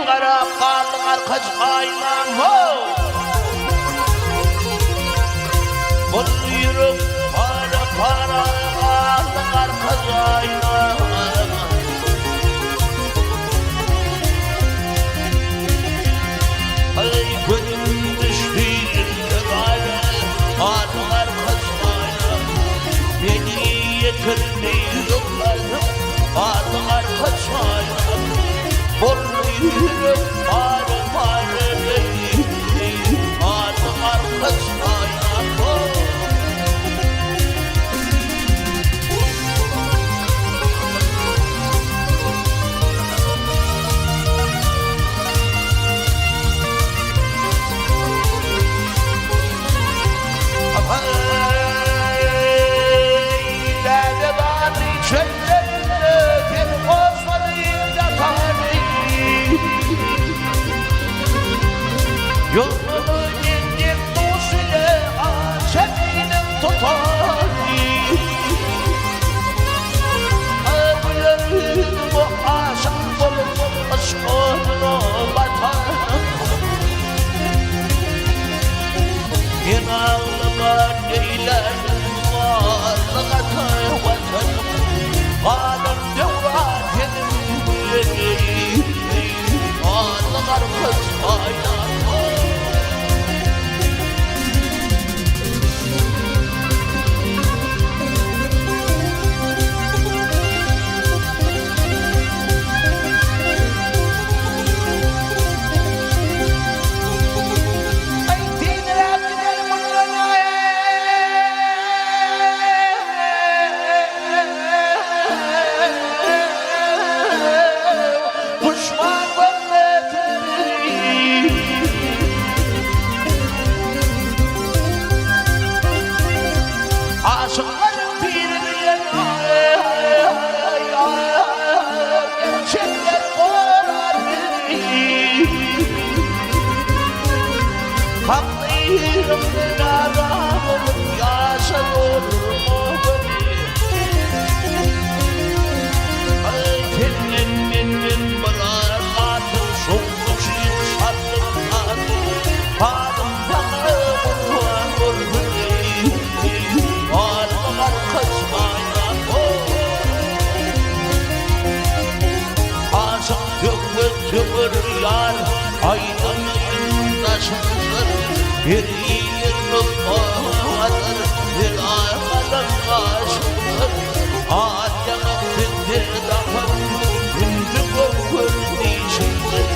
Kara kalın arkadaş aynan ho. Bu yürük para para kalın arkadaş aynan. Ay gönlüm düştü yıllara kalın arkadaş aynan. Beni yetirmiyorlardım kalın arkadaş aynan. Bu yürük para para kalın arkadaş aynan ho. Yolumu indim duşile açeminim tutar. Ağlarım bu aşk olup aşkını batar. Bir ağlamar eylerim varlığa vatanım. Alem devran yedim ağlar kız aynen. Aşıkların birbirine gerçekler korar beni. Haklıyım naramım yaşan olur mu beni. Kendinin bırak atın soğuk yükseldim atın. Hanım bana vur beni. Ağlar kız aynen o. Aşık tümür yar aydın taşınır. Bir yıllık vardır bir aymadan aşınır. Ağlamak bitti daha gündü kokur dişindir.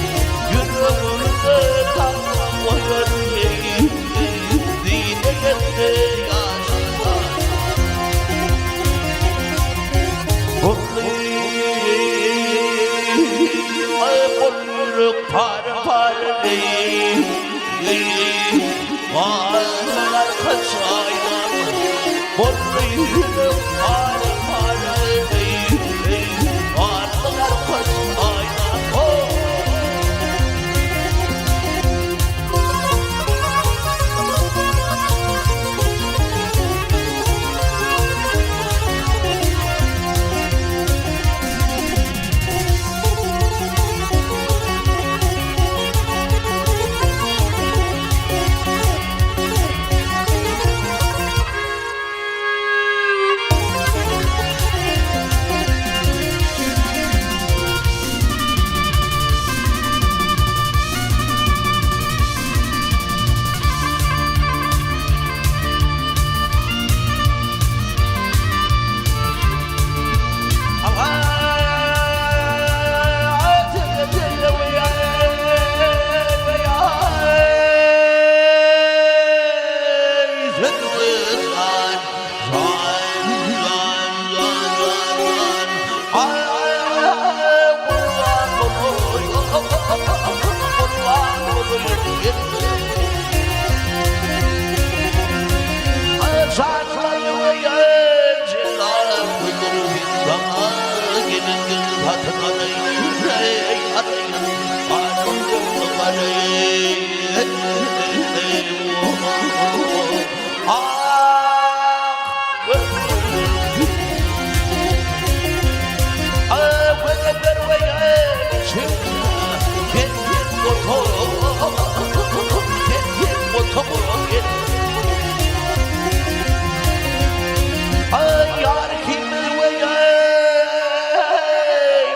Yüreğimde kalma koyar dine geldi yaşında. Ay kulluk par par varlar kaç aydan. Kulluk par par varlar kaç aydan. Oh.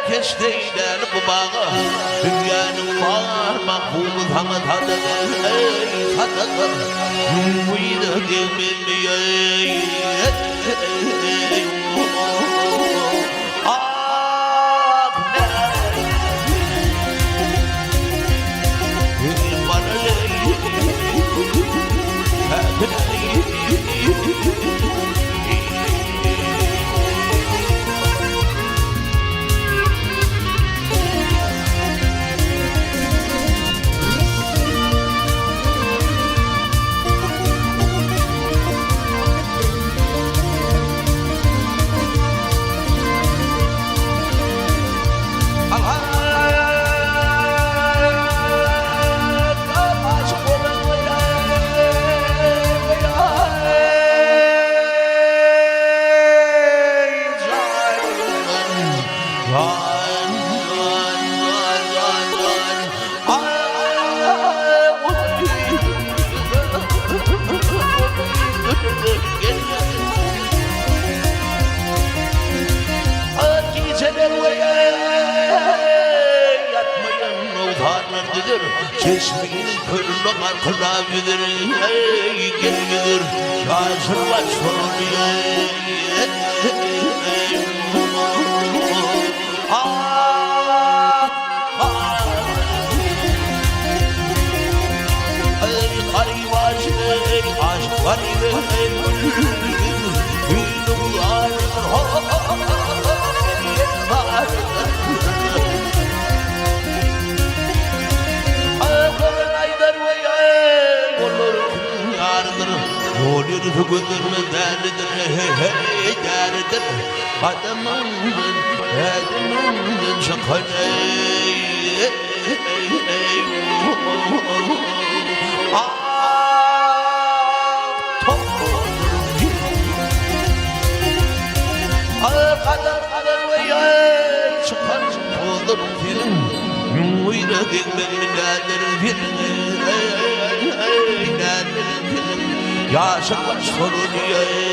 Kesteyden bu bağı dünyanın var mahbubuz hanı tadığı tadığı muydu dememi ah ne bana Çeşmenin kırına arkadabidir gelir şaşırma soruyor aşk var Olur hüküdür derdir hey derdir adamımın şakay kadar ve ya şakay olur film uyra gelmeli derdir film yaşamak soruyor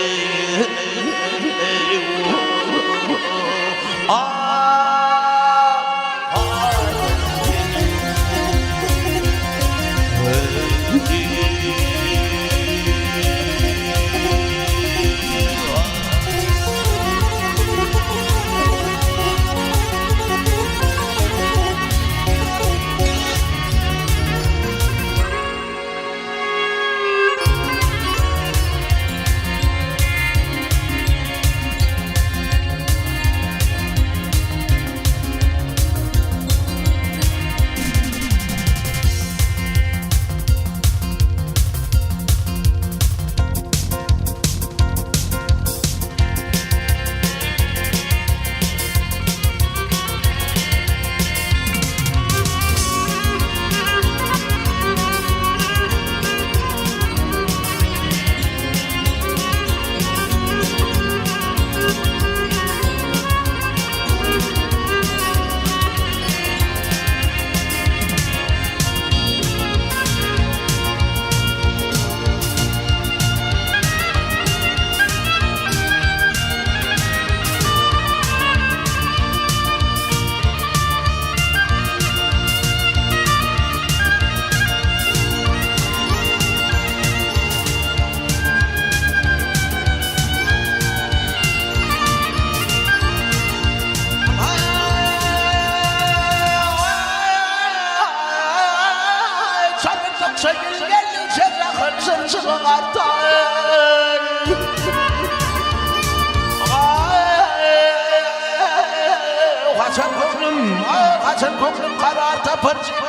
Kaçın koklum kararta pırçık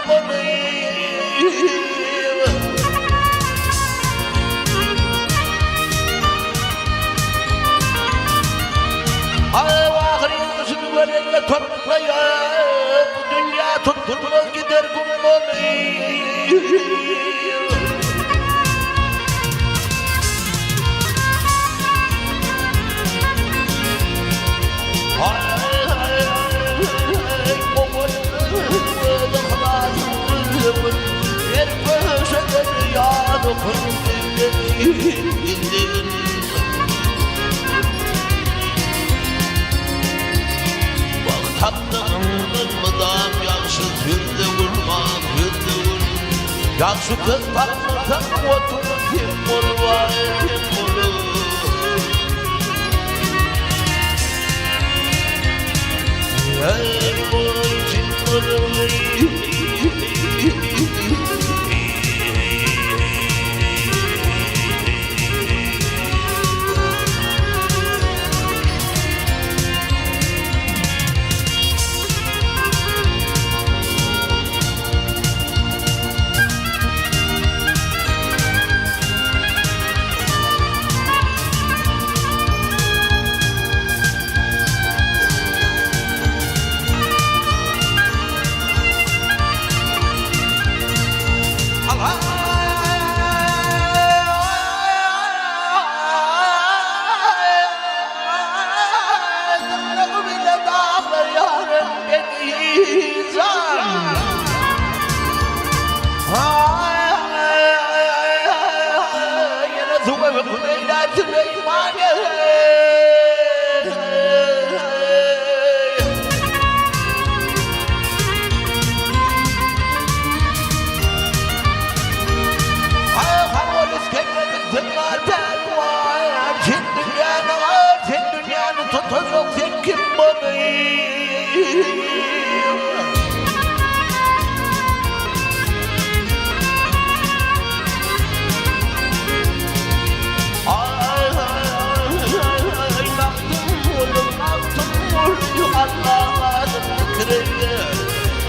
Ahri yüzünü verenle toplayıp dünya tutturmaz gider kumunu Yaxşı kız tanımırsan oturur kim olur var kim olur. Ey boy kim olur.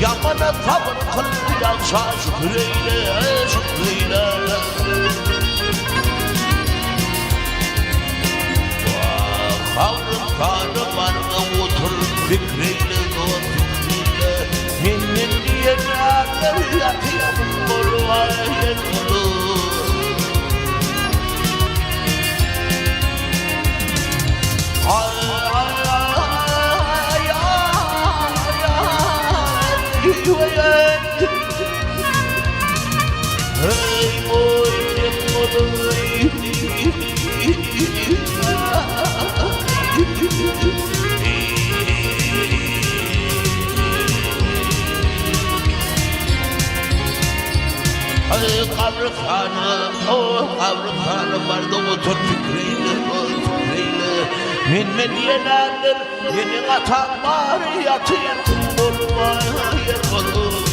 Yamana tavır kılmayansa şükreyle, şükreyle. Kavrım kanım varına otur fikreyle, doğru fikreyle. Minnin diye nerede yatıyamın kolu var yer kolu. Hey boy, kabr khanım, o kabr khanım vardı otur fikreyle, fikreyle. Min yenerdir, yeni atan var yatıyım bulma yer olur.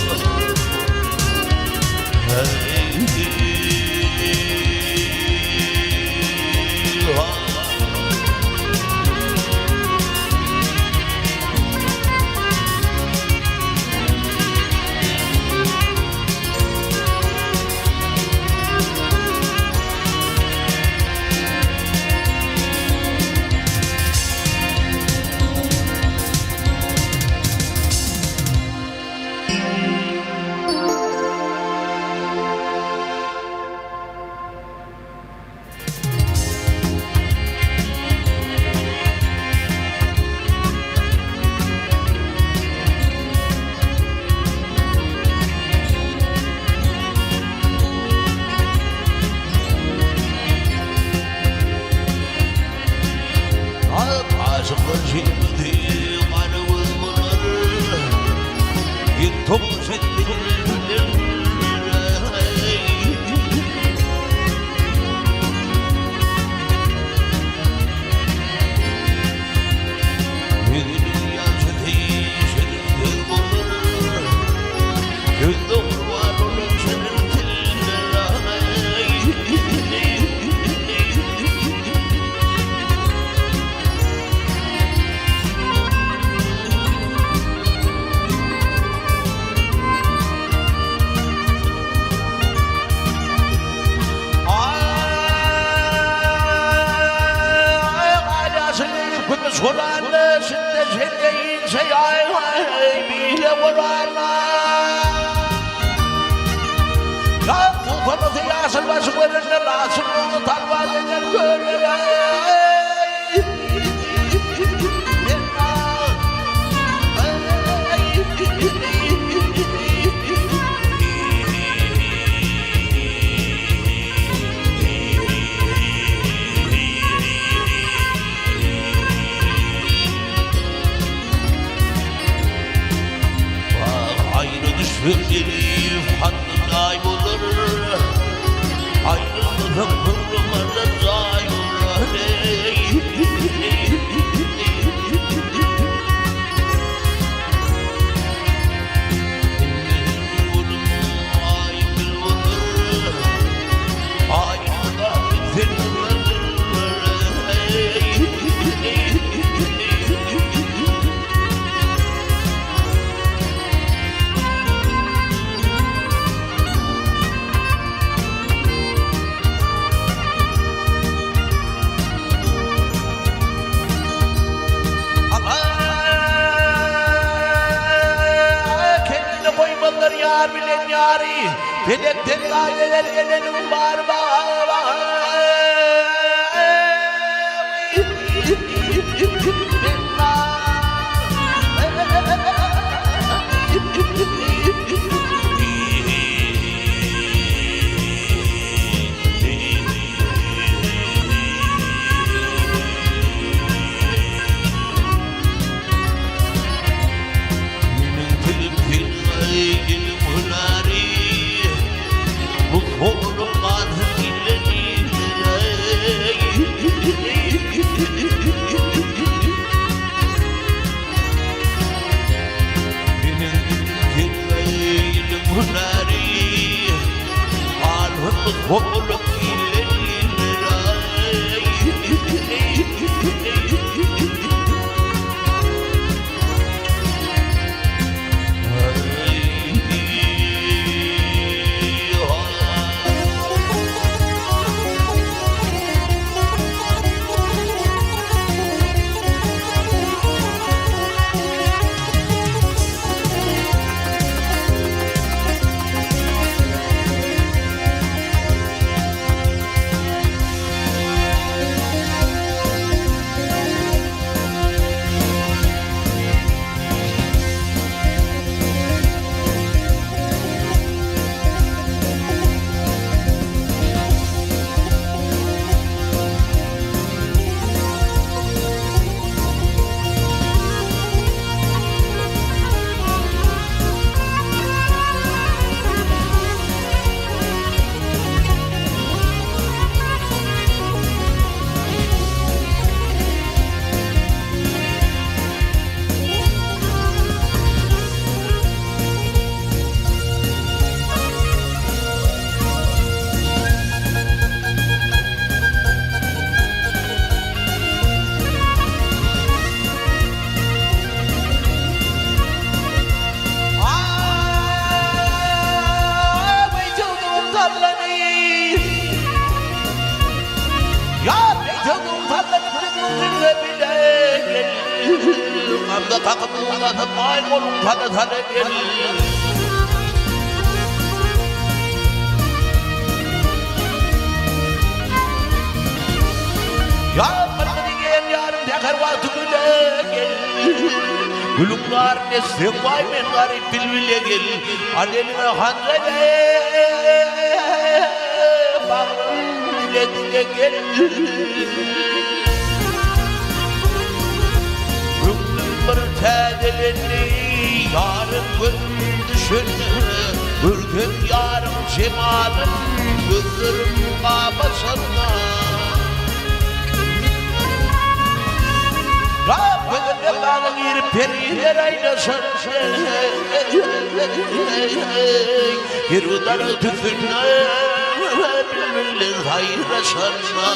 Soranlı şimdi senin şey ay bile varana. Ya bu konuda yasıl başı verenler asıl onu tarvadeler böyle. kaybolur, ayrılığım hırmada zayılır. Yar bilen yari, felekten aileler gelelim var var. Amda takımında da ay kolum tadı tadı gel. Ya bana gel yarım tekrar vakti güle gel. Gülümler ne sevay men garip bilbile gel. Alelime hanca gel. Bağrım dile dile gel. Bir tedelerini yarın gün düşünür. Bir gün yarın cemalın gözlerim babasına. Rabbim bana bir periler aynasın. Yırıları tüfünle bilmeliler hayrasına.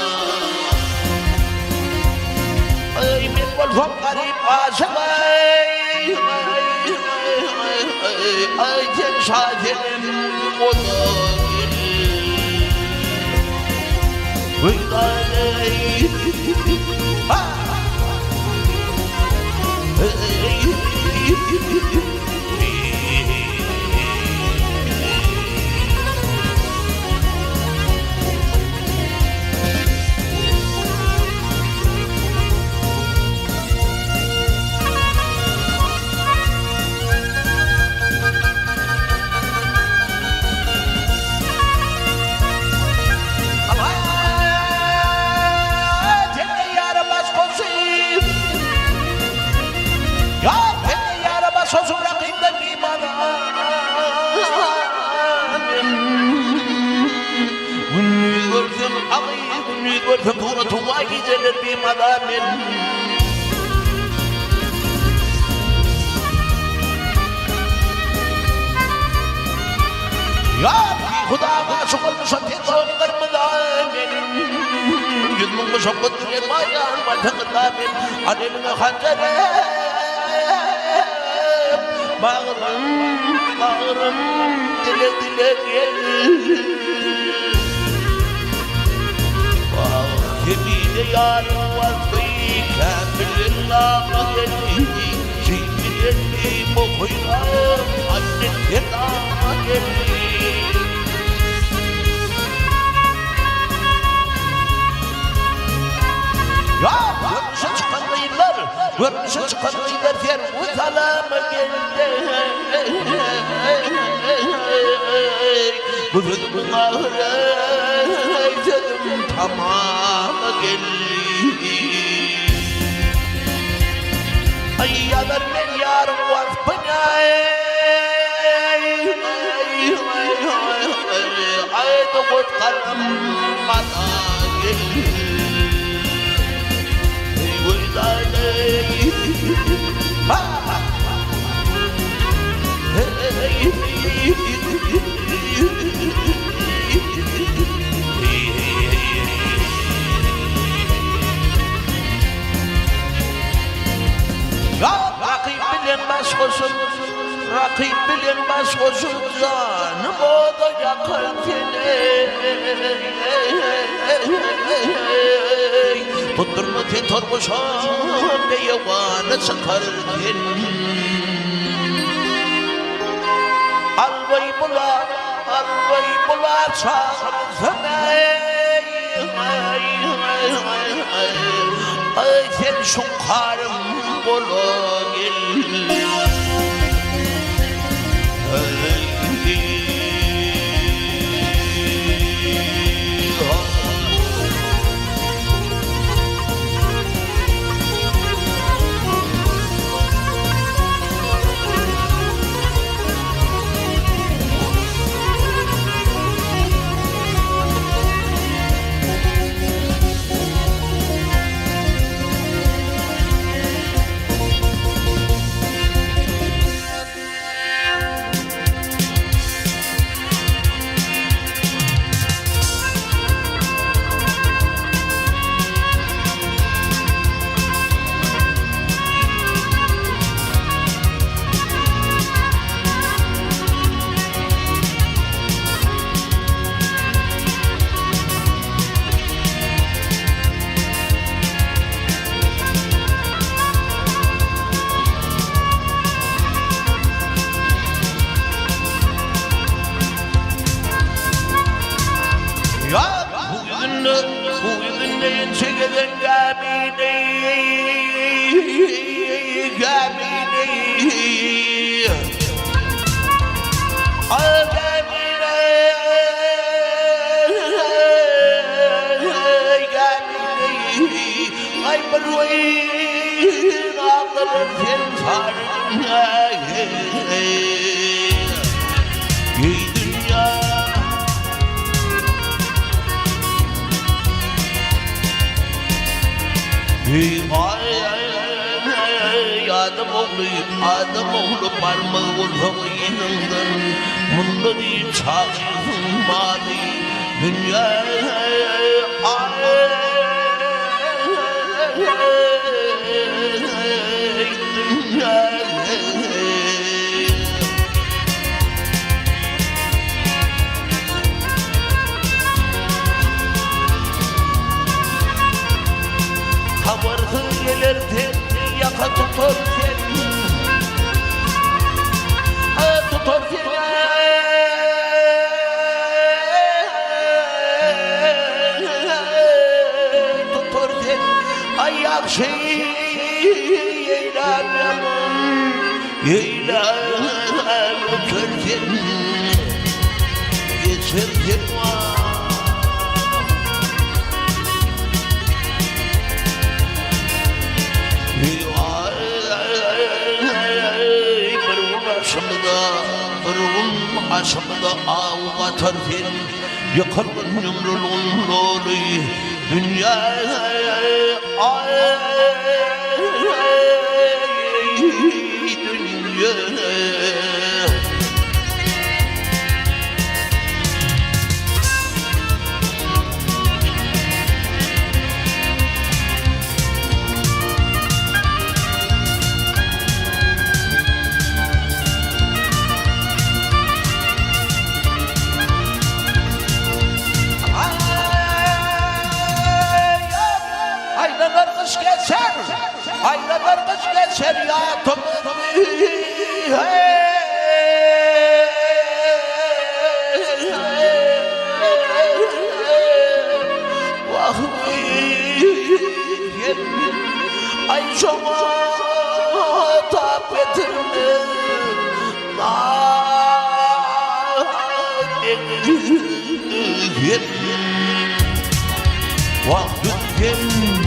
Ay ben volfam garip aşık ay sen şahidim o da gelir Vıydaley sözüm فبورة واجزة بمضامن يا خدا ما شغل شتيت وقر مضامن جد من مشقة ما يان ما تقدامن علينا خنجر bağrım dile dile gelir Yeminle yarın vazgeçe bilinlağına gelir Şimdi elli boyunam annen yedağına gelir Ya görünüşe çıkan kıyılar Görünüşe çıkan kıyılar Feruz alama geldi Bu rıdımın ahire Eyzedim tamama geldi Ay yalar men yarım vasfına Ay dokut kalmada geldi Rakip bilinmez koşun Rakip bilinmez koşun Canım o da yakar seni Tutturma tetormuşam Beyavanı çıkar seni Alvay bular çağırsana Ay sen şunkarım bolu gel Bugün çekeden Ay barwayın ağlarım sen sarına Ey dünya Adım oğlu parmağı olmayınından Munda değil çağırmadı Dünya Kabardı gelirdi yaka tutar seni Tutar seni Tutar seni Ayak şeyi Yeylem Kör seni Geçer seni var Aşımda ağ batar fen Yakarın ömrün onları dünya ay dünya. Aynalar kış geçer, aynalar kış geçer ya topu. Vah ay şoma tapetimde vaktin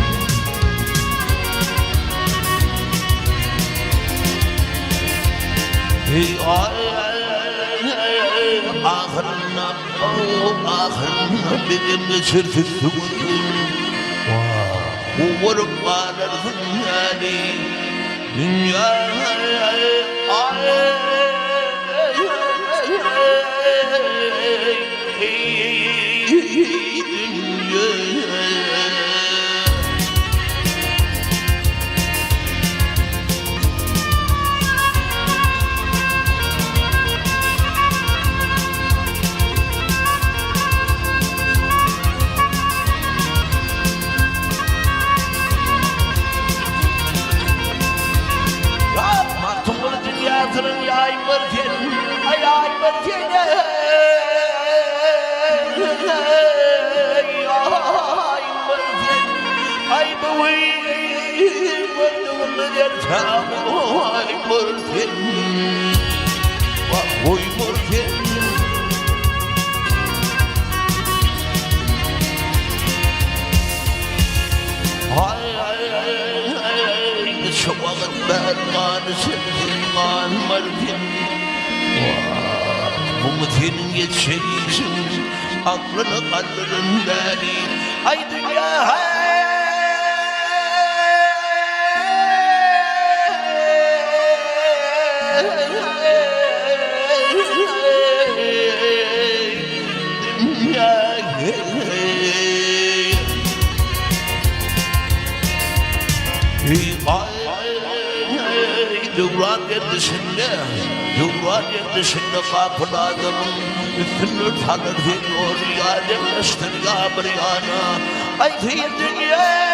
ahırına bir gün geçirdik vurup bağlardım yani dünya ay bergen, ay bergen, ay bewi, bergen tamu, ay bergen, wah boy bergen. Şuanın berganı senden mergen. Bu mutenin geçeysin aklını kalbinin ay dünya Duran yerdişinde kapıladım üstünü tanır diyor ya demiştir ya bir yana ay değil dünya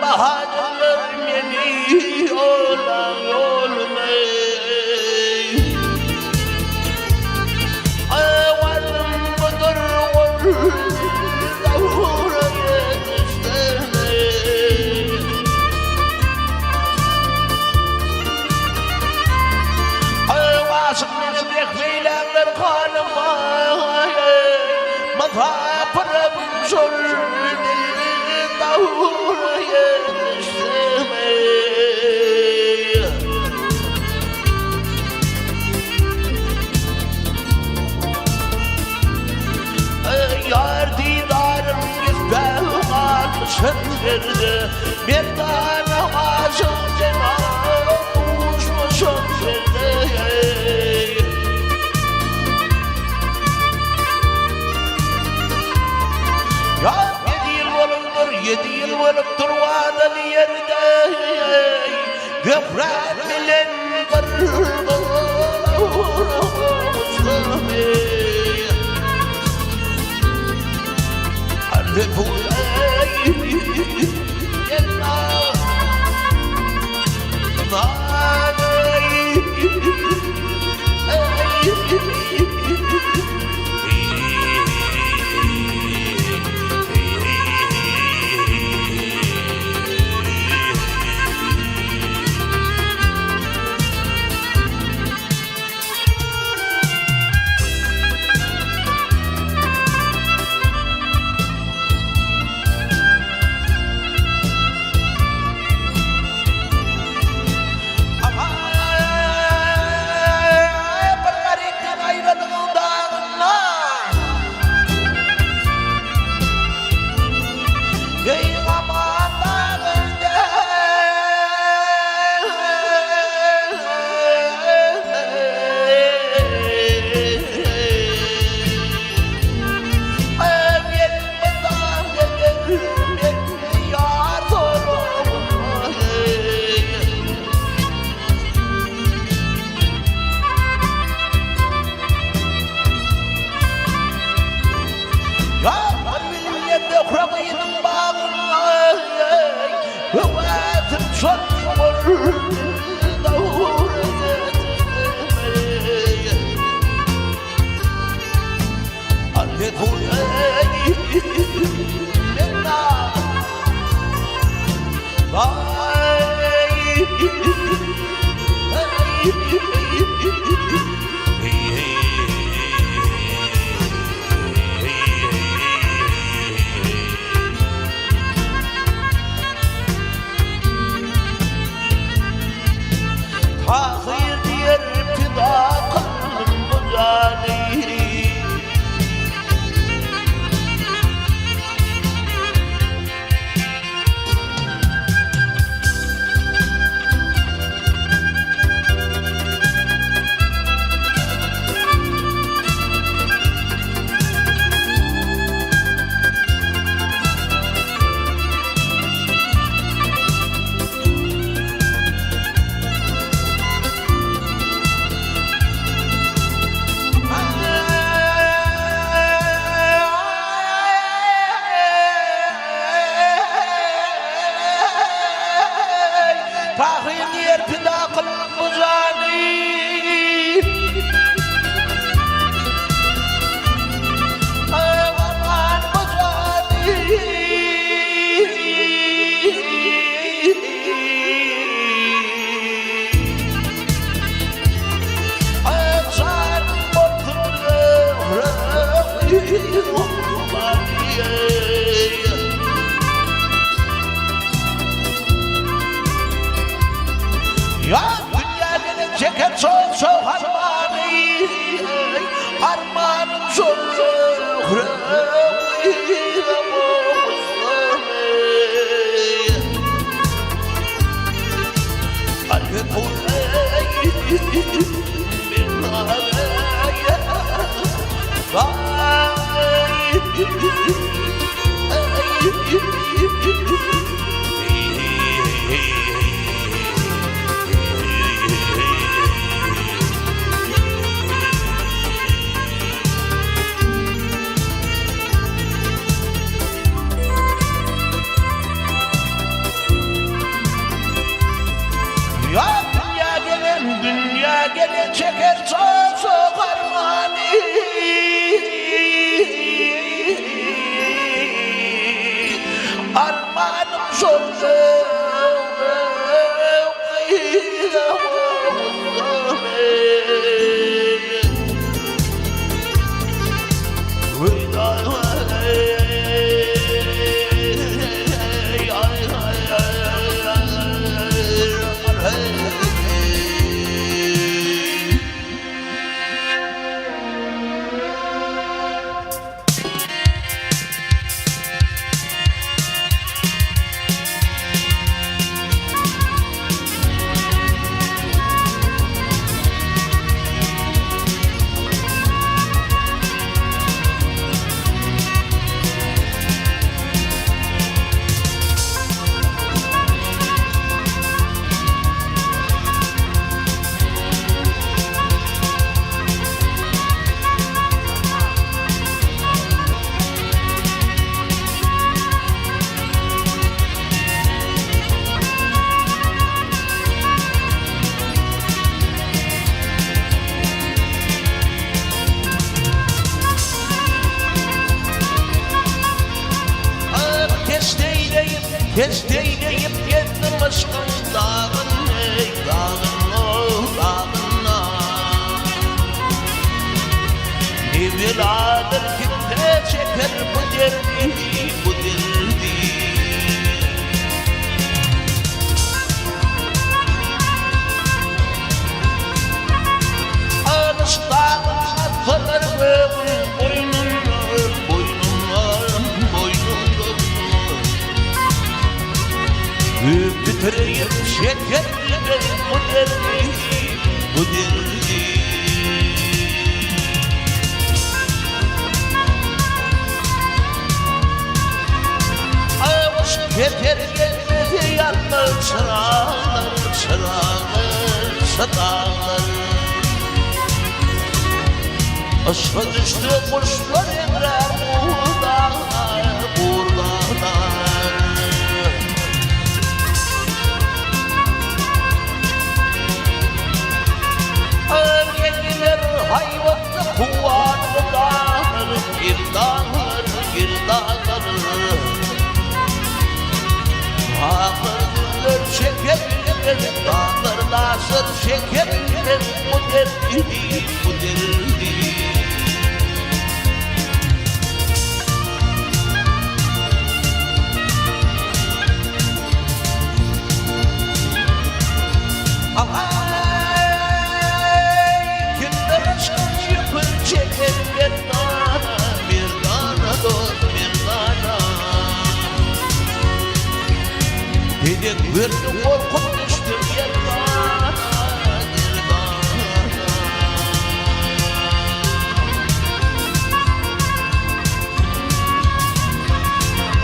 Bahadırlar beni olan olmayı varım budur zavura yetiştirmeyi vasıf beni bekmeylerler kanıma mazapırım zor davura yetiştirmeyi Bir tane aşık cemal uçmuşum yerde. Ya 7 yıl olup durmadan yerde Göfren bilen Arre bu Tahir diyer fida kılım bu cani Tahir diyer fida kılım bu cani Aman bu cani Sen ya dünya beni çeker çok çok harmanı Harmanım çok Dünya gelen çeker çok çok harmanı Armanım çok şekerler bu derdi, bu derdi. Avuç yeter gelmedi yanma çırağlar, çırağlar, çırağlar. Aşka düştü kuşlar emrer buralar, buralar. Erkekler hayvanlı kuvarlı dağlar, girdağlar, girdağlar. Dağlar şekerler, dağlar nasır şekerler, bu derdi, bu derdi. Günler aşkın yıkır çeker bir dana dost bir dana. Dedek verdim korkup düştüm bir dana, bir dana.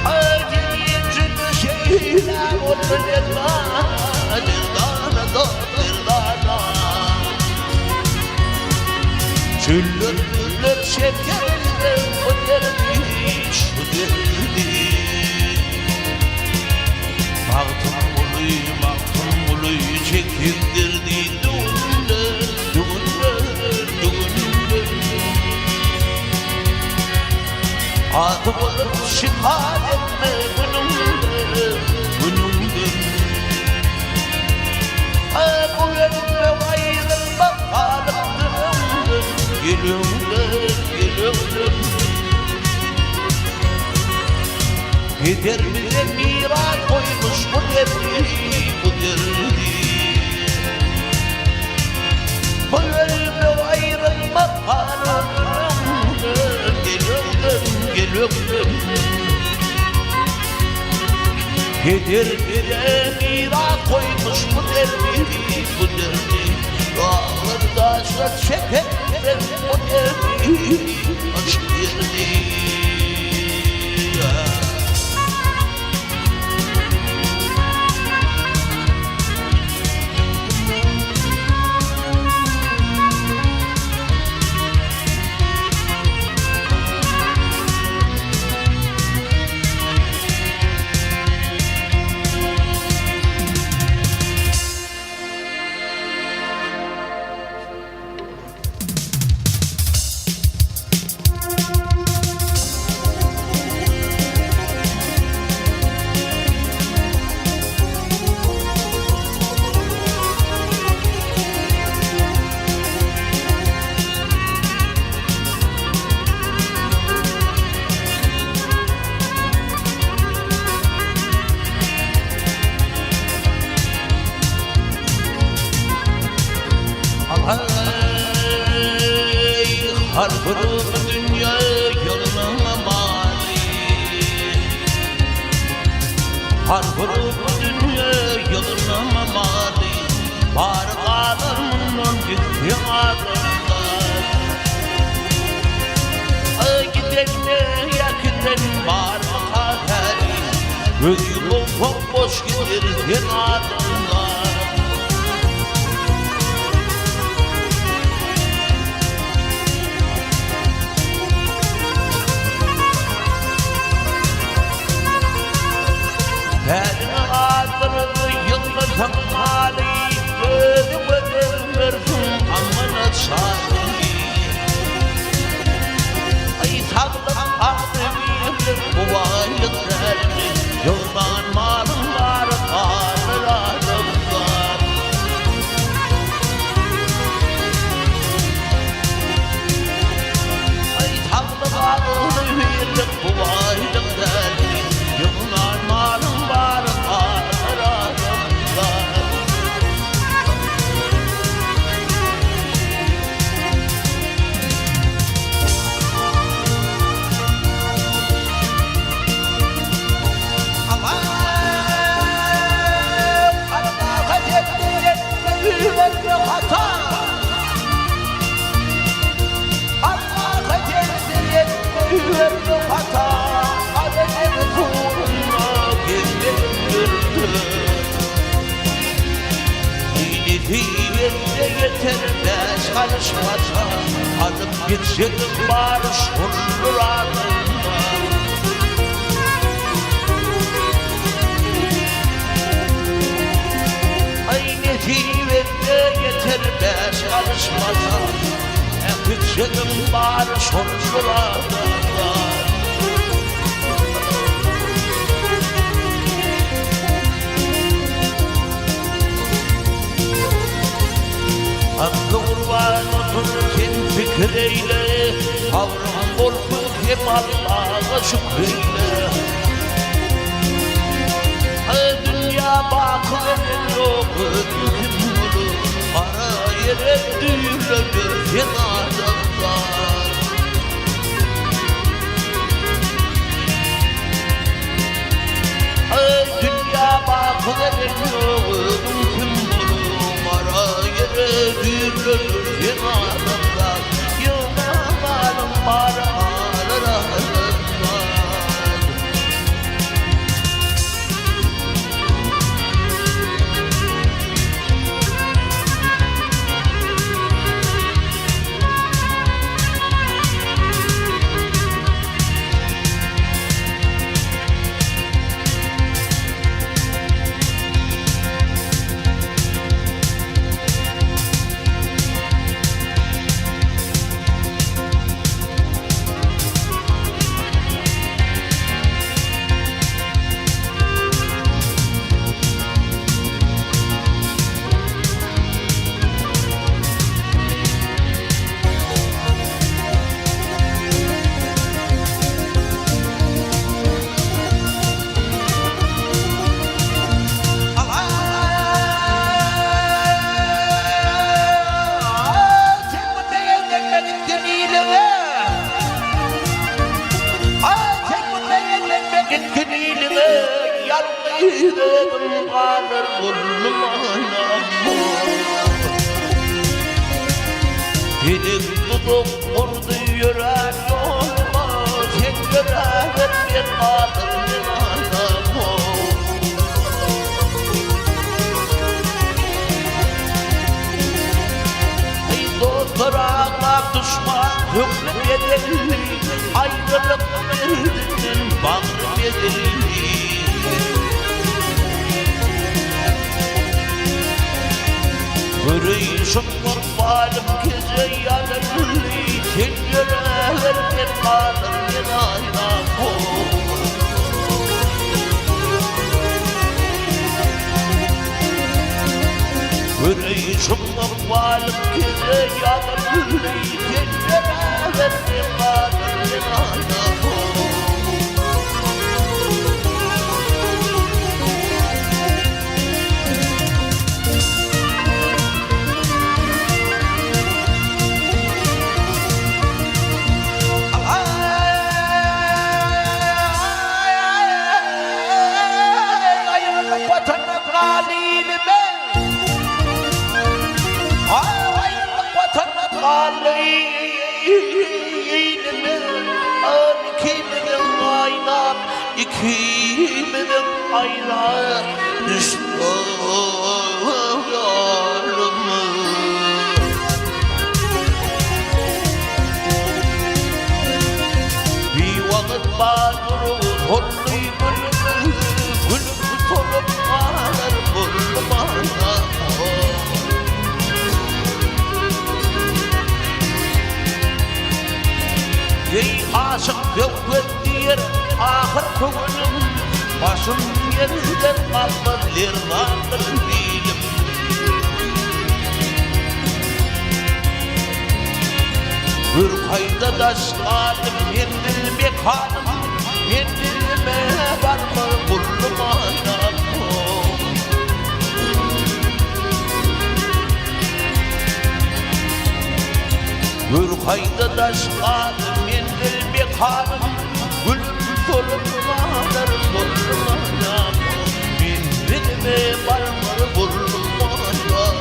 Acil yüzünü şeyler olur bir dana dost bir dana. Çüller güller şekerler bu derdi, şu derdi. Baktım buluyu çekindirdi düğünler, düğünler, düğünler. Adı olur şikayet etme bununla, bununla. Bu ölümle ayrılmak halimdir, gülümler, gülümler. Gider bize miras koymuş bu derdi, bu derdi. Bu ölümle ayrılmak halimdir, gülümler, gülümler. Gider bize miras koymuş bu derdi, bu derdi. Dağlar taşlar şekerler bu derdi, aşk derdi. Har kurup dünya yoluna mali. Har kurup dünya yoluna mali. Var kalırmın gitti adımlar. Gidenle yakından var kaderi. Gözüm bomboş giderken adımlar. Her adını yıldızın hali gözüm ödülürsün amına çağrı. Ay sağlık ahtemiyimdir bu varlıklarını. Yoldan malım var, ağrılarım var. Ay sağlık ahtemiyimdir bu varlıklarını. Yoldan malım var, ağrılarım var. Allah bir hata. Allah kaderdir bir hata. Kaderin uğruna gelmektir. Diyende yetermez karışmasa, alıp gitsedim barış olur ardından. Aynı diyende yetermez karışmasa, gitsedim barış olur ardından. Hakkı kurban otururken fikreyle, tavrım korkut hem Allah'a şükreyle. Dünya bakır yok ödüm olur, para yere düğülür kenardan. Dünya bakır yok ödüm olur, para yere düğülür kenardan. Yılmamalım paralardan. Yardım kalır kullum anam. Dilim tutup vurdu yürek yolma, sen yüreğin bir kalır anam. Dostlar ağlar düşman hükmü bedelli, ayrılık verdin bağrı bedelli. Yürüyüşüm kurbanım gece yanırlı, sen yüreğin bir kalır yanayla. Yürüyüşüm kurbanım gece yanırlı, sen yüreğin bir kalır yanayla. İkimizin aylar düştü yoluma. Bir vakit bağırır horluy gülüm, gülüm solup ağlar bulmana. Ey aşık yok diyer ahir kuvunum, başım yerden kalmaz lirvandır dilim. Bir kayda daşlarım mendil mekanım, mendilime var mı kullum anam. Bir kayda daşlarım mendil mekanım, gülüm solup ağlar kullum anam. Mendilime var mı kullum anam.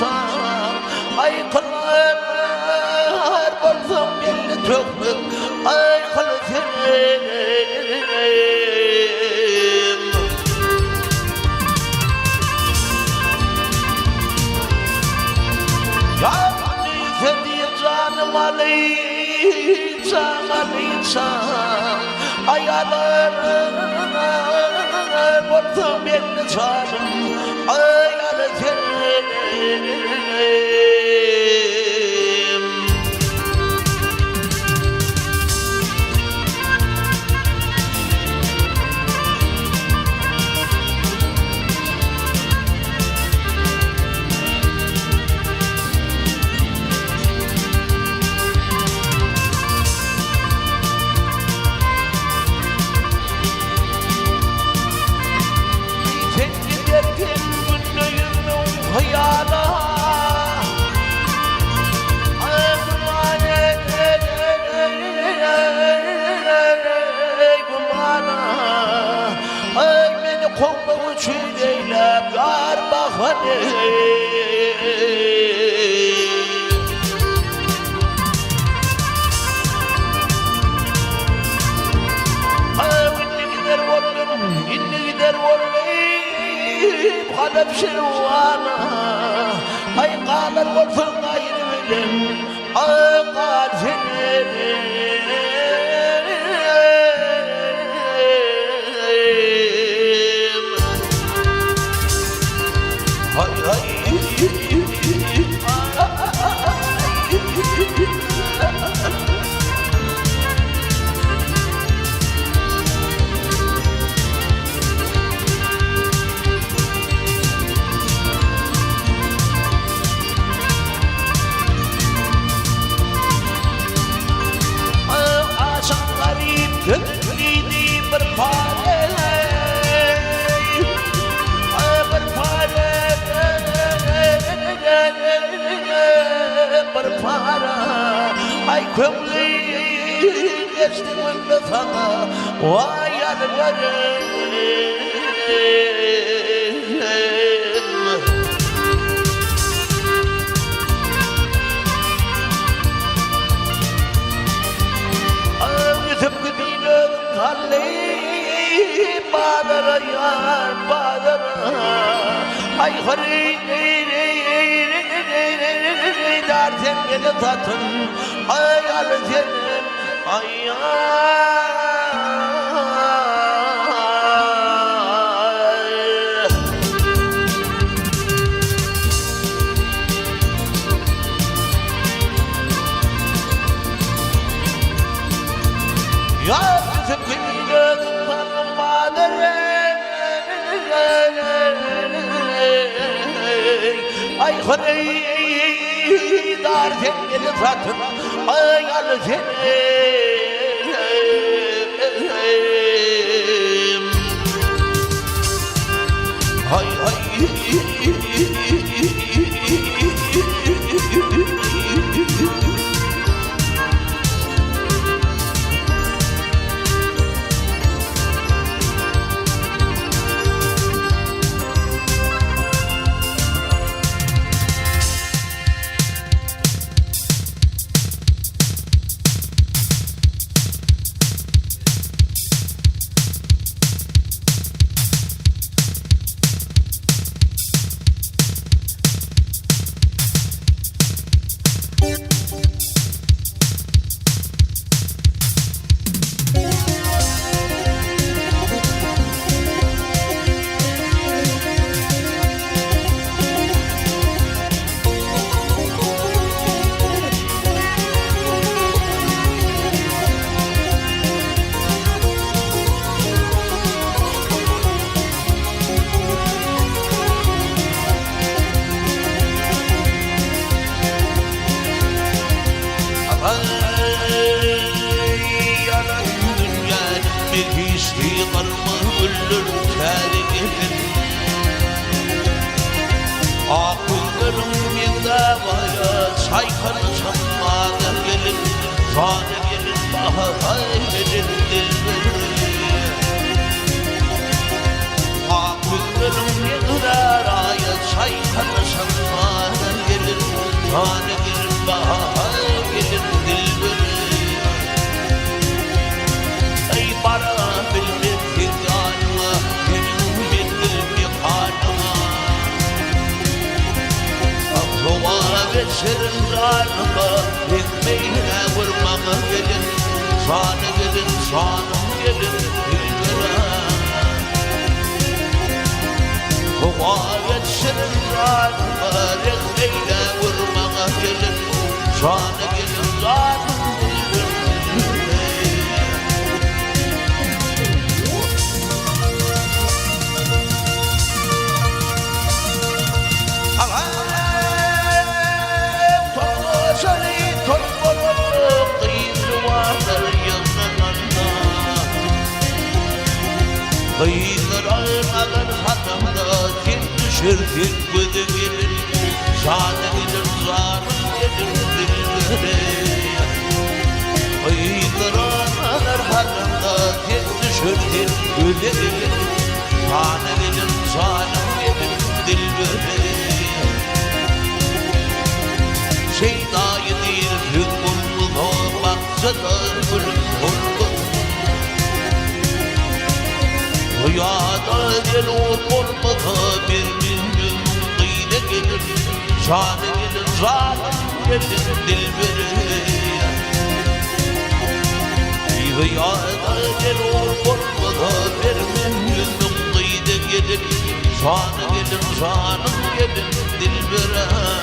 çam ay kılar bolsam belli tökmek ay kılıçım ya neyse diye canım aleycan ayarlar bolsam belli çam ay kılıçım hayala ay beni kokma için eylem yar bahane inni gider olayım kalep şervana ay kalır olsun gayrı bilim ay kalsenim hay hay Gönlüydü bir fare bir fare ay kömlü geçti önüne sana vay yarlarım Kalli badara yar badara ay hori dersen beni tatın ay alcenim ay ya bizim kıymetli tanrım madere ay hırey dar zengini satın ay alcenim hay hay Akıllarım bir davaya sayfanı sanmada gelin Zane gelin bahar edin Akıllarım bir davaya sayfanı sanmada Kıyılır ağır hatımda kim düşür kim güdü gelir Şanı gelir zanım gelir dilbere Kıyılır ağır hatımda kim düşür kim güdü gelir Şanı gelir zanım gelir dilbere Şeydayı değil hükmünü maksadı gülüm oldu Rüyada del olmadı bir mümin kıyla gelir Şanı gelir zalim gelir dilbere Rüyada del olmadı bir mümin kıyla gelir Şanı gelir zalim gelir dilbere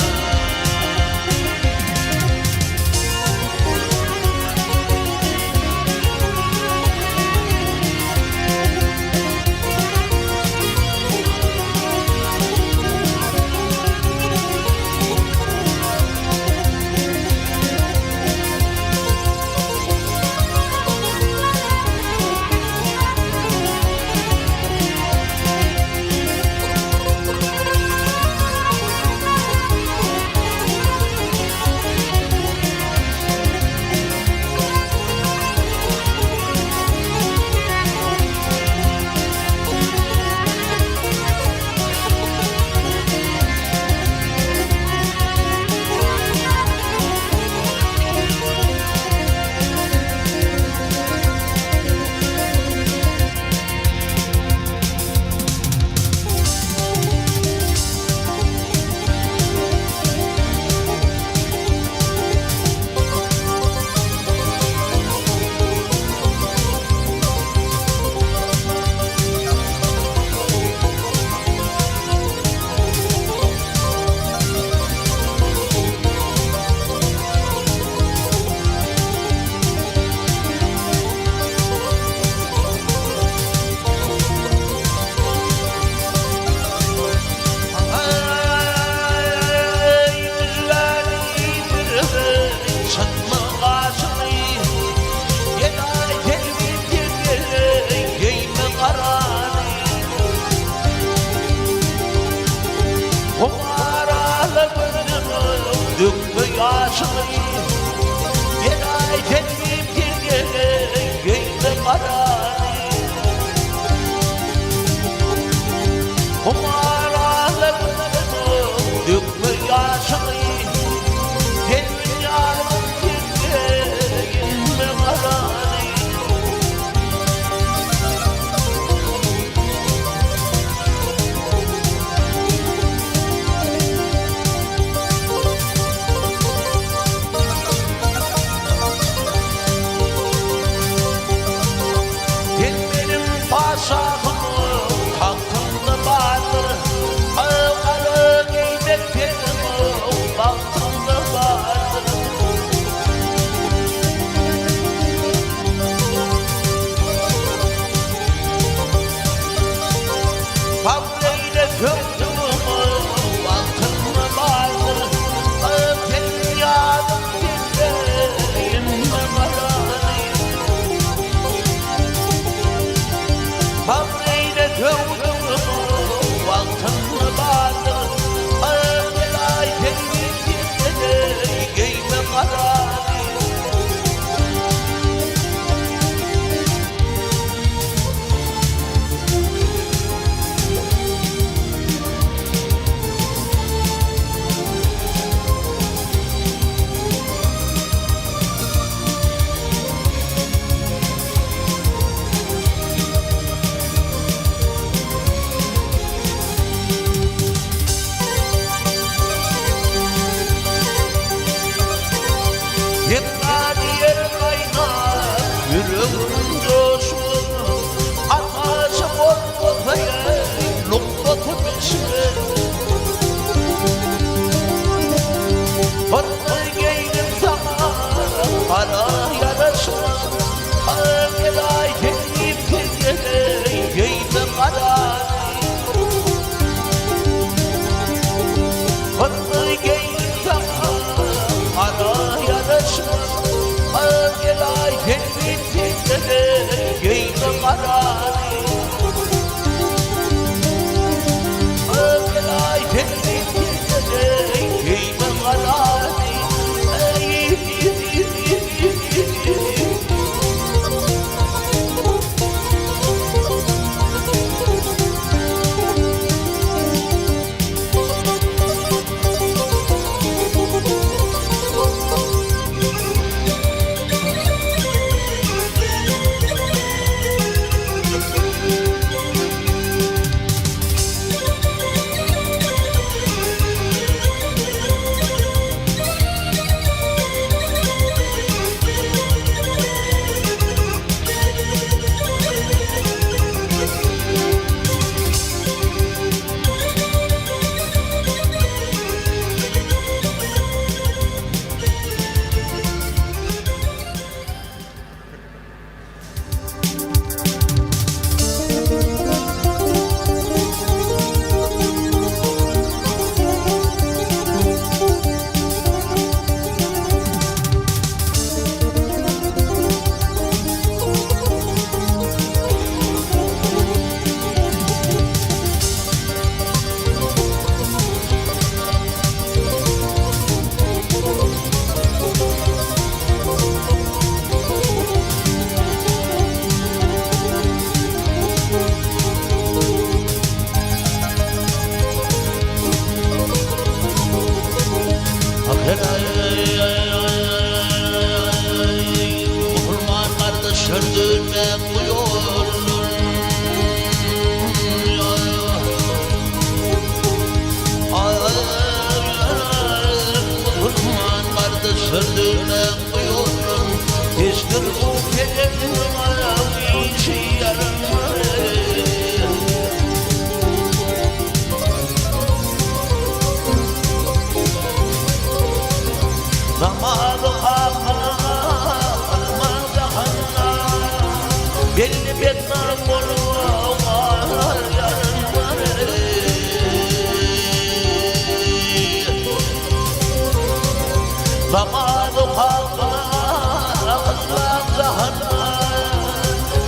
Dökme yaşını Yeray tenim tirgele Geyme karani Kumaralarını Dökme yaşını Tenim yarım tirgele Geyme karani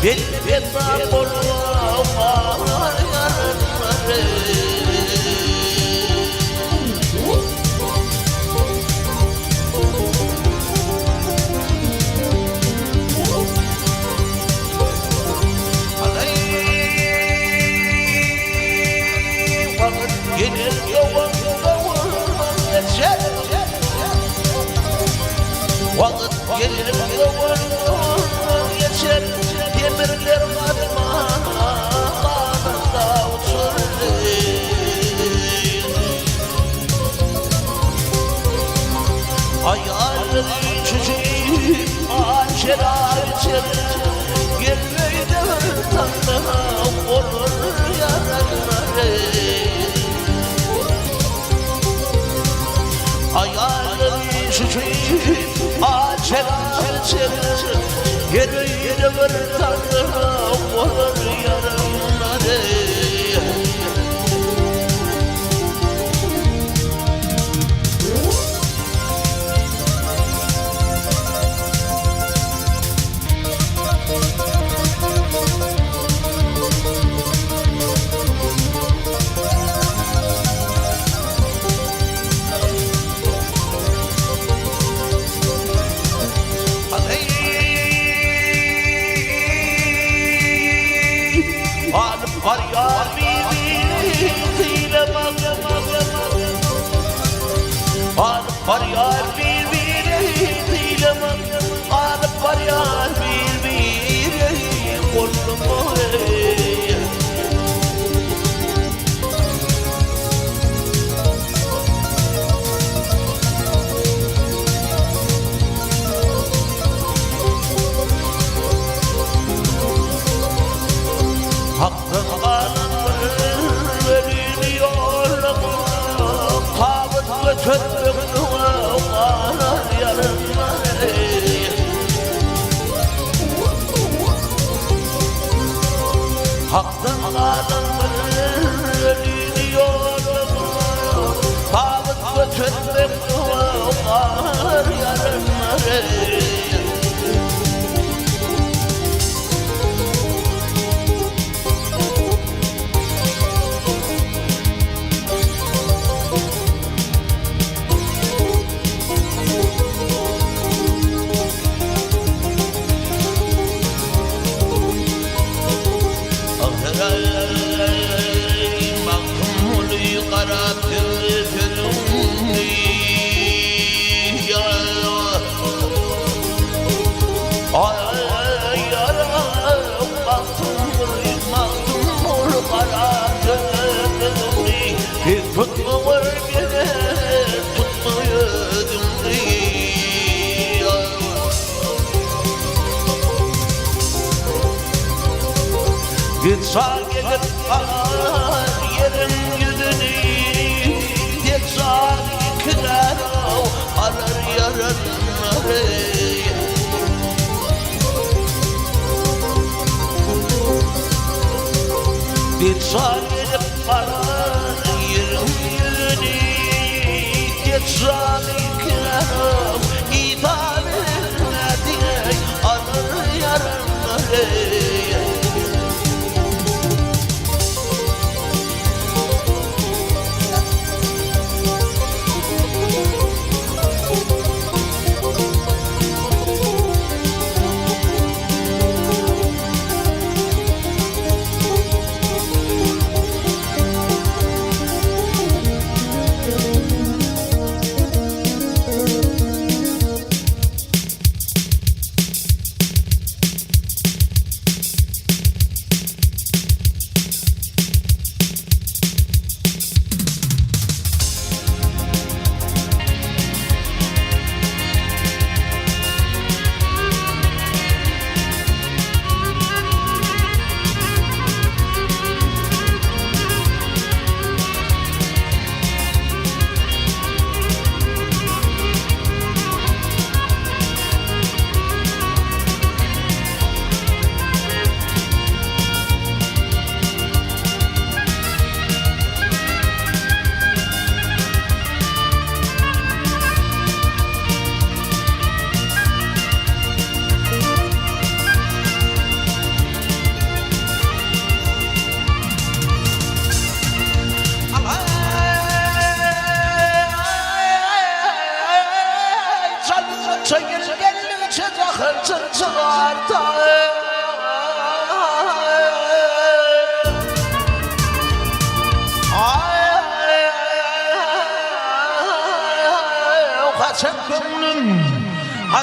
belli bolma yarınları. Gelir yoğun geçer. Vakit gelir yoğun geçer. Demirler kanında uçurur. Hayalleri çiçeği aşera içer. Gelmeyi de tanrım olur yararları. Hayalleri çiçeği aşera içer. Gelmeyi de tanrım olur yararları. Var yar birbiriyle var yar birbiriyle var yar birbiriyle kollumu hakkın Hakkın adamları ölüyor, Tağut götürmek duvar yarınları. Tutmuyor beni, tutmuyor dünya. Git sağ gelip kalan yerin yüzünü, tek sağ yıkılar arar yarınları. Git sağ gelip kalan Yetşaliklerim idarelerine diye anır yarınları.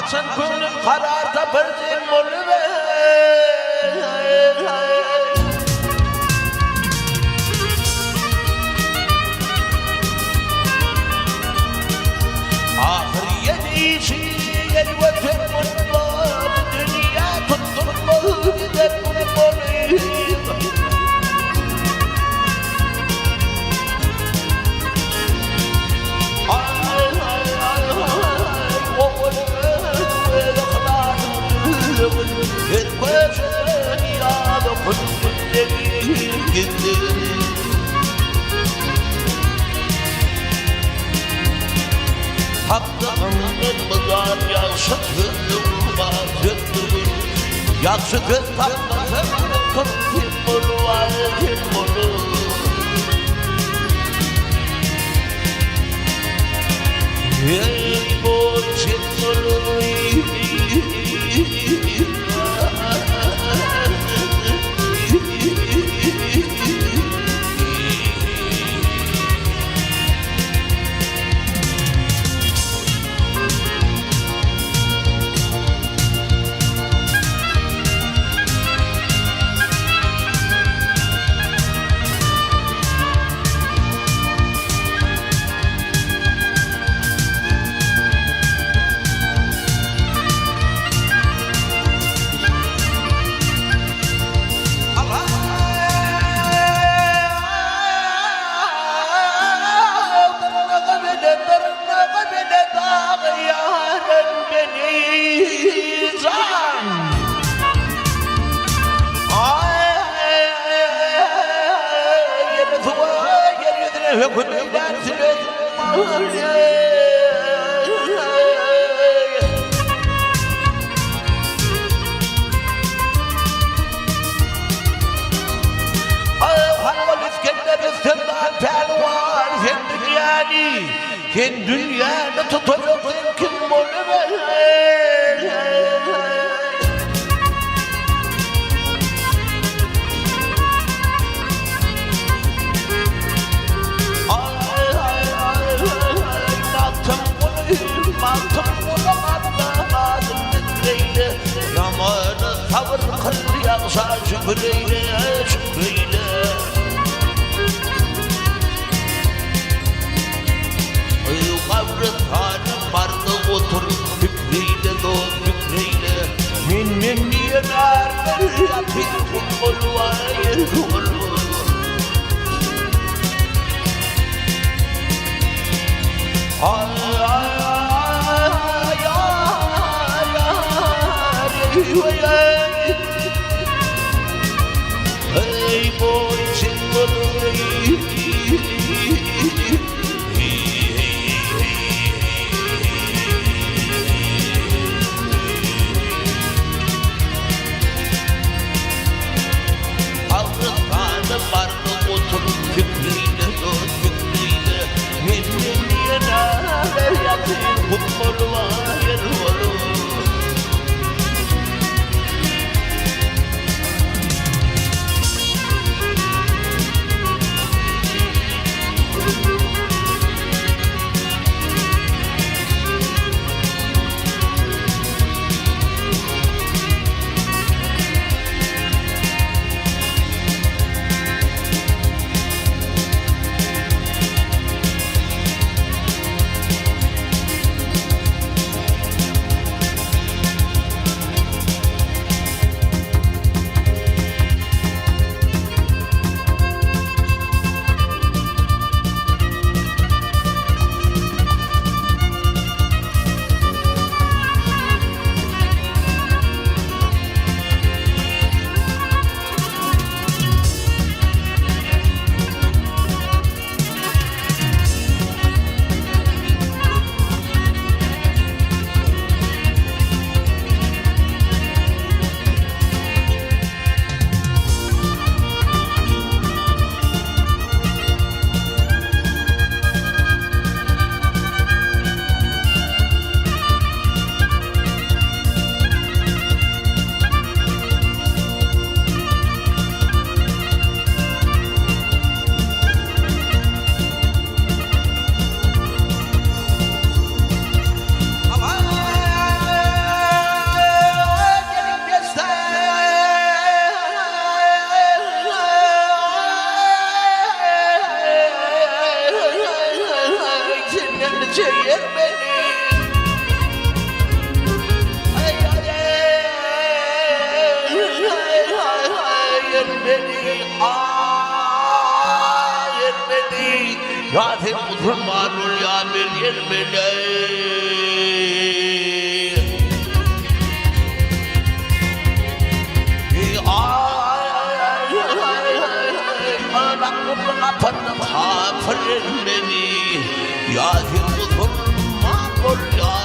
Açın gönlüm kararda bildim onu be. Ahir yenisi elbette mutlu. Dünya tutturma gider bunu. Yaxşı kız tapmasın, kim bunu var, kim bunu? Ey bu çiftçinin Sen dünyada tutacaksın kim onu be? Mantım bunu anlamadım neyle. Yamanı tavır kıl yağsa şükreyle, şükreyle. Kavratanım vardı otur fikriyle doğ fikriyle. Min diye nerede yapayım kulu hayır kulu. Ay ay ay ay ay. Hey boy çingolu. Ya sen Müslüman ol ya Melek. Aklımın kafirin beni. Ya sen Müslüman ol ya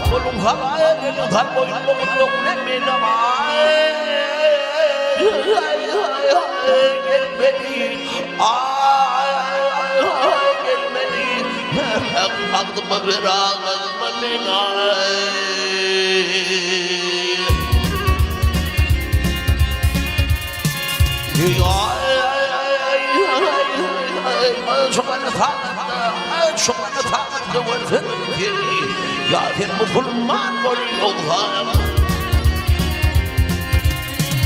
Kulung halaya niluthan mo yung bukulong na minamay. Gelmedi, gelmedi. Ang mabirangan malingay. Ya sen Müslüman ol Allah'ım.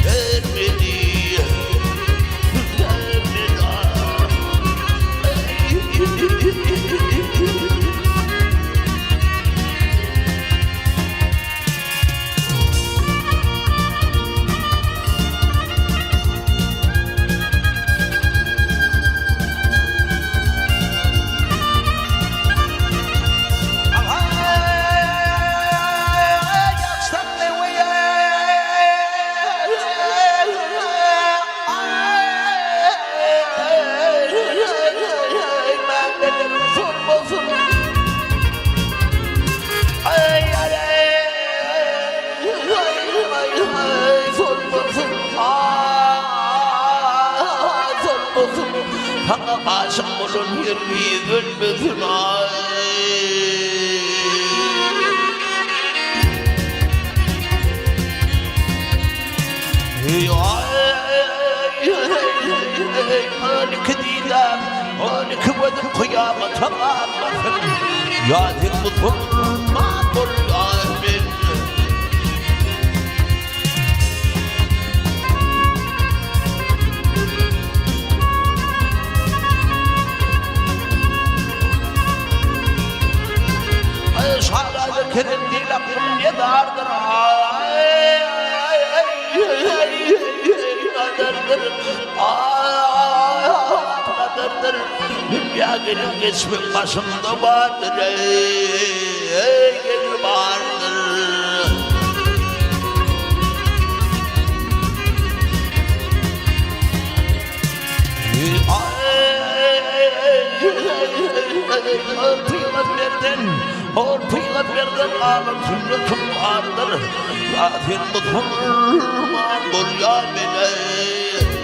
Gelmedi, Aşık olun yirmi gülmesin كديدة هونك ودم قيامة تمامة يا ذي البطل ما ضل آمن شعر ذكرني لكم يدار Dünya gelip geçmek başımda vardır gelip vardır Peygamberden alem sünnetim vardır Zaten Müslüman ol ya melek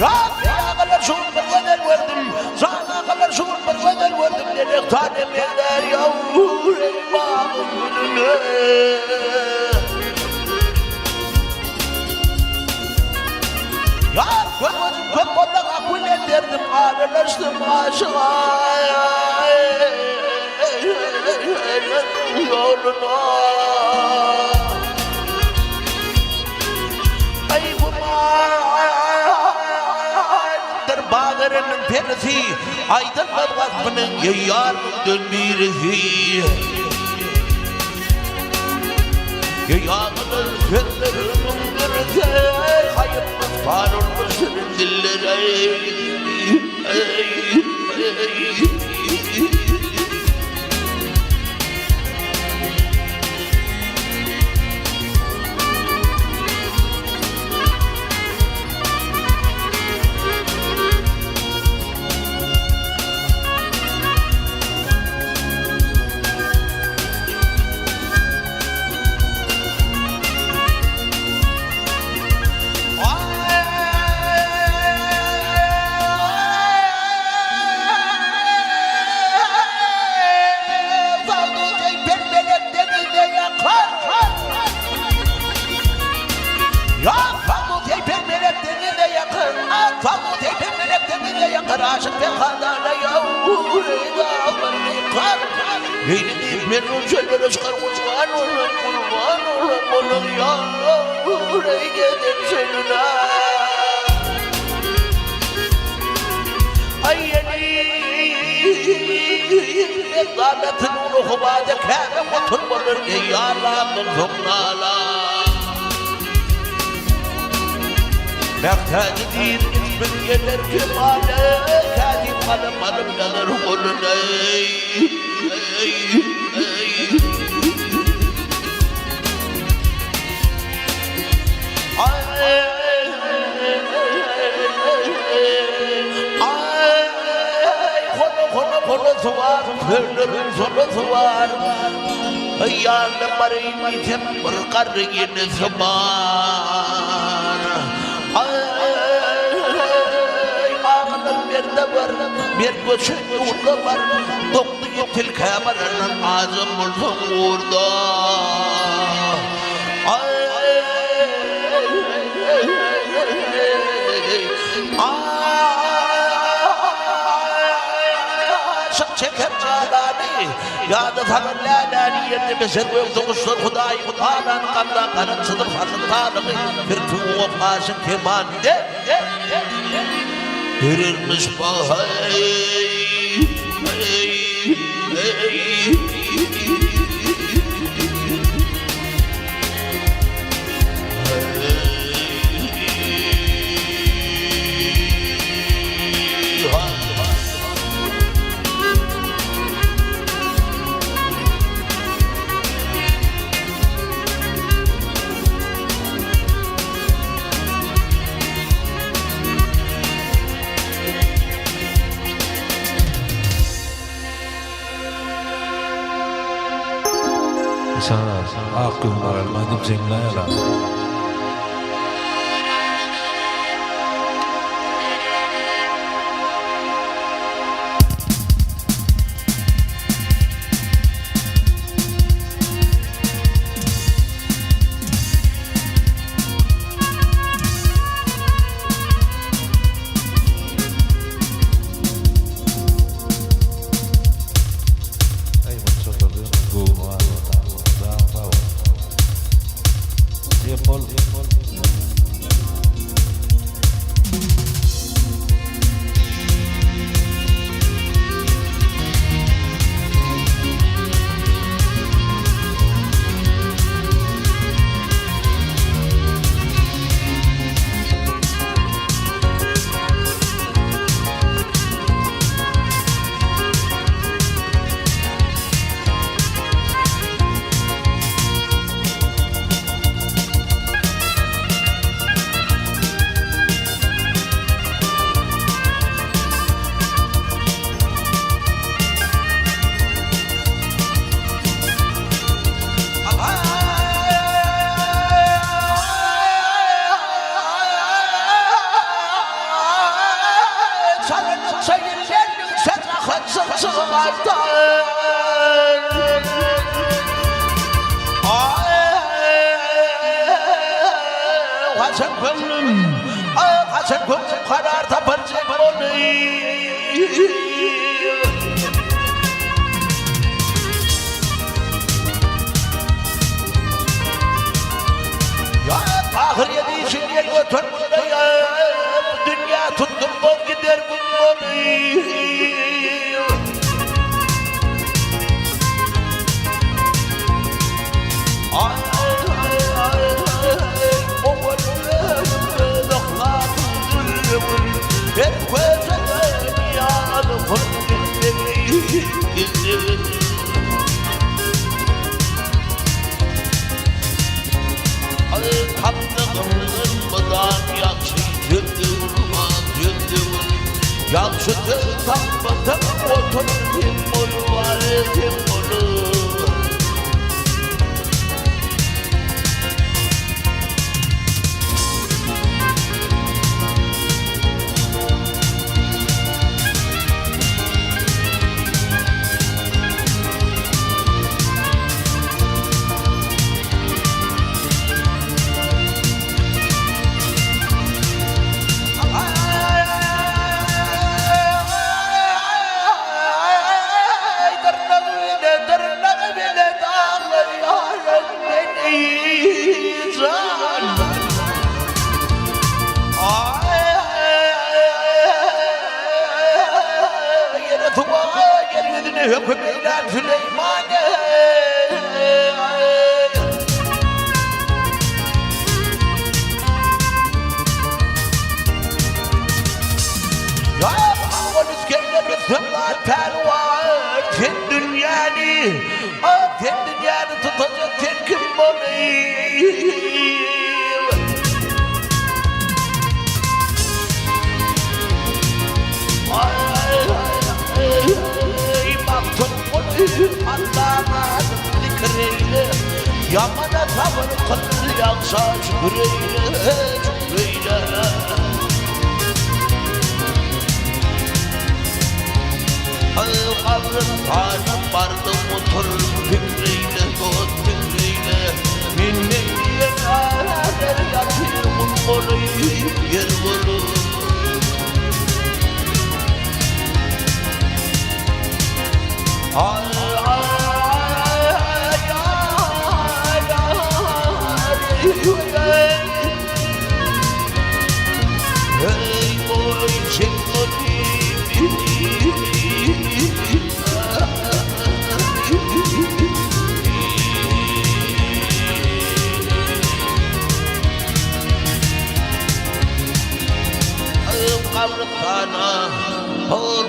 Rabbia kadar şuur bedel verdim. Sana kadar şuur bedel verdim. Dedek tanem eder yavru eyvahın gülüne. Ya kök kodak akıl ederdim. Ağrılaştım aşığa. Yoluna. Ay bu Bağırının perisi, aydınlar vakfının yayarının birisi. Yayarının sözlerinin birisi, hayırlı sarılmışsın dillere. Aşık ve kadana yavru eyvallah Leylim memnun şeylere çıkar kurban olur yavru eyledim seninle Ay yeni Zahmetin ruhu bağda kâme oturmadır Yâlâmın zomnâlâ Mehtâcı değil ismin gelir kemâle Kâdim kalem alım gelir kolun ey Konusu var, pırların sorusu var Yanım arayın item bırkar yine zaman Ağlar bir de var, bir göçün yurda var Doktu yetil kameranın ağzım bulsun orada Çeker çağdani Ya da tanım lâlâni Yerine beşer ve dokuşlar Hudâyı Hudâlan kandan kanın sıdır fasıl tanımı Bir tuğu paşın kemande Verirmiş bahay Sana aku maral madib zimlara sakatlar. Kaçan gönlüm, kaçan gönlüm karar tapacak onu. Ya ahir yedi şimdi götürmüşler ya, dünya tuttum bol gider bunu. Yalçıdı kapatan otur timbolu var timbolu. Hüküm ilan Süleyman'e. Ya Allah'ın iskelleri sırlar pervar. Sen dünyanı, sen dünyanı tutacak sen kim olayım? Allah'ıma zikreyle, yamana tavır kıl yaksa şükreyle, şükreyle. Kavrın tanım vardı otur fikreyle, dost fikreyle. Minneyle arar yatır mutlu yer bulur.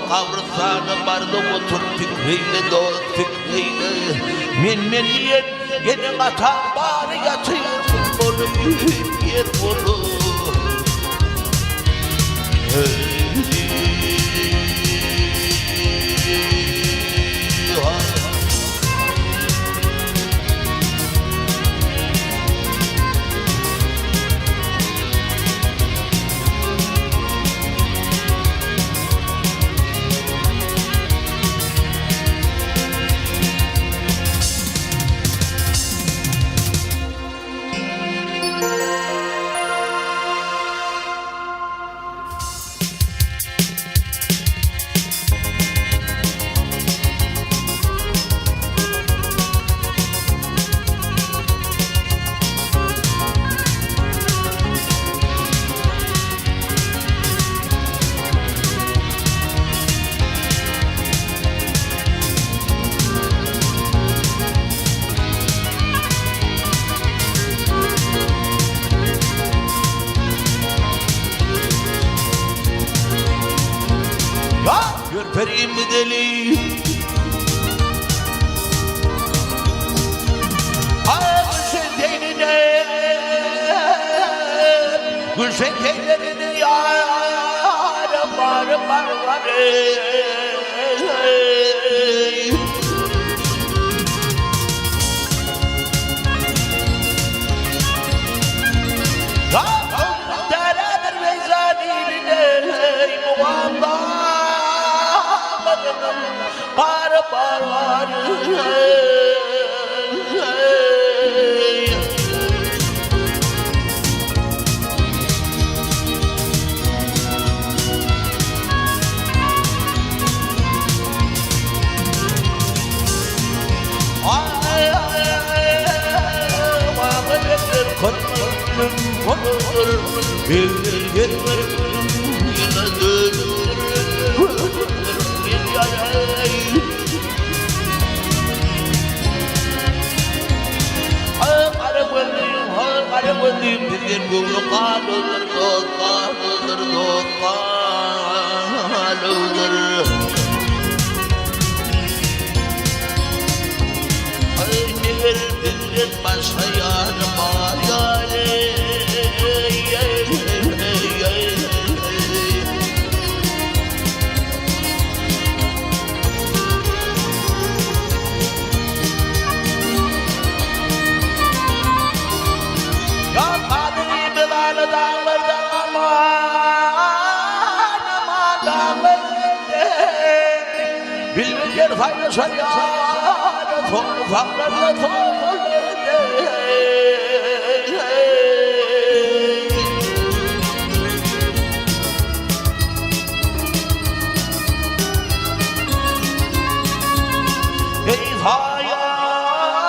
Kavrıtana vardı otur fikriyle dost fikriyle. Minniyen yeni atan bari yatır bunu yer bunu. Ürpereyim mi deli? Gülşen teynine, Gülşen teylerinin yarım varım var. Daradır meyzaniline, muamma. bağır. Bilmeyen fayda şariyat, topraklarla ey hayatına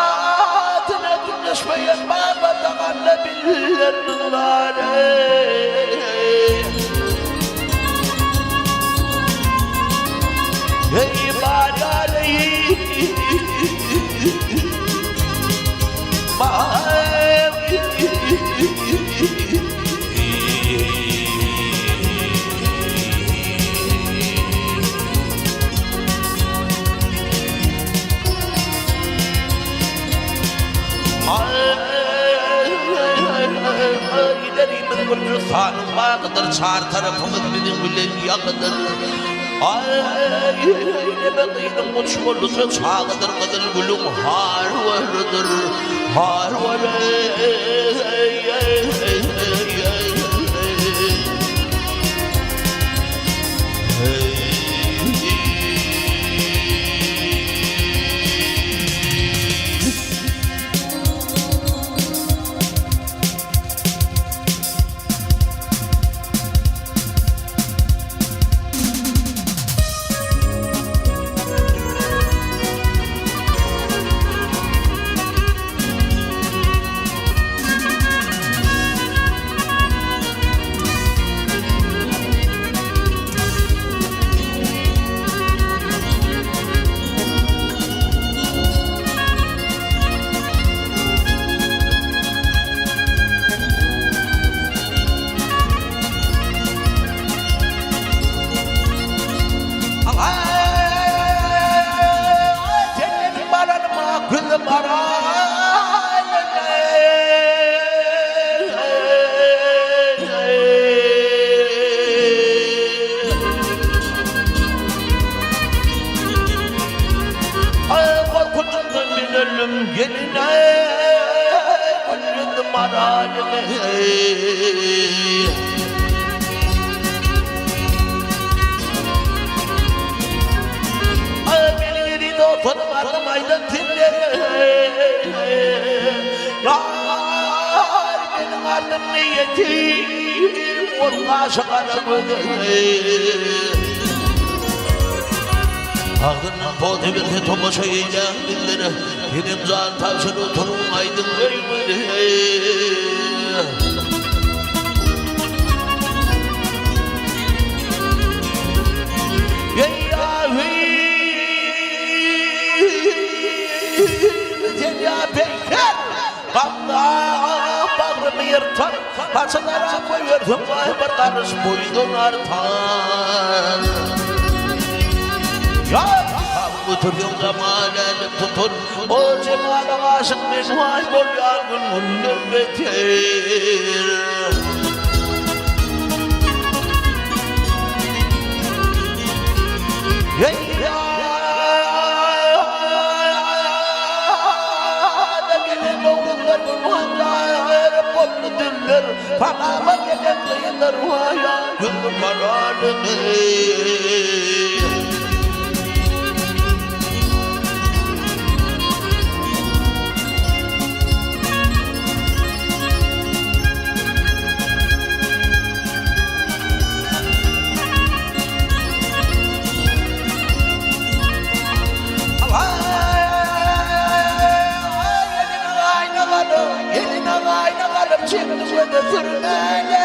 güneşmeyen baba tabanla bilirler. Ey bari mavi İlerimin gülü sanıma kadar çar tarafımız bizim gülen yakıdır. Ay ne bakayım uçmalısı çağıdır kadar gülüm har vardır, har var. Ağzından poğdu bir de tomaşa yiyeceğim dilleri. Benim zan tavşan oturun aydın öymeli. Ey yahi sen ya peyker Kamda bağrımı yırtar Kaçılara koyurdum ay bir karış boydun artar. Ya oturuyor zamanını tutun o cemala aşık mezvay bol yangın mundur beter. Hey ya da gelen oğullar muhaccahı botlu diller Fakama gelen kıyılar vaya gülüm kararını. getirmeli.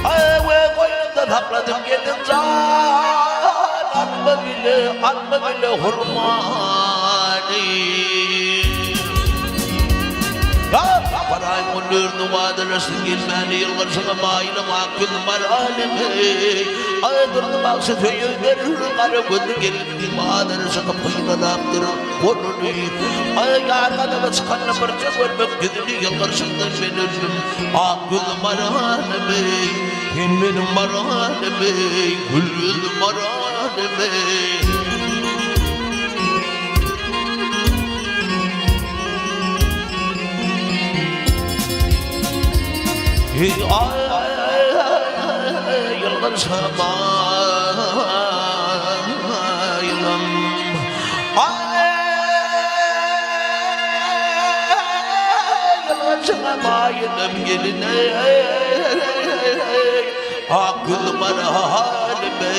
Ay ve koynumda takladım geldim can. Anma bile hurmani. Ya parayı mundur numadarasın gizmeni yılgarsına mayına makul maralimi. Ay durdu baksı tüyüler karı gündür gelin numadarasına pıyla damdır konunu. Ay yargada çıkanla parça görmek gidini yılgarsında benim akıl maralimi. Benim maralimi, gül maralimi. Yılgın samayım. Yılgın samayım geline. Akıl marhalime.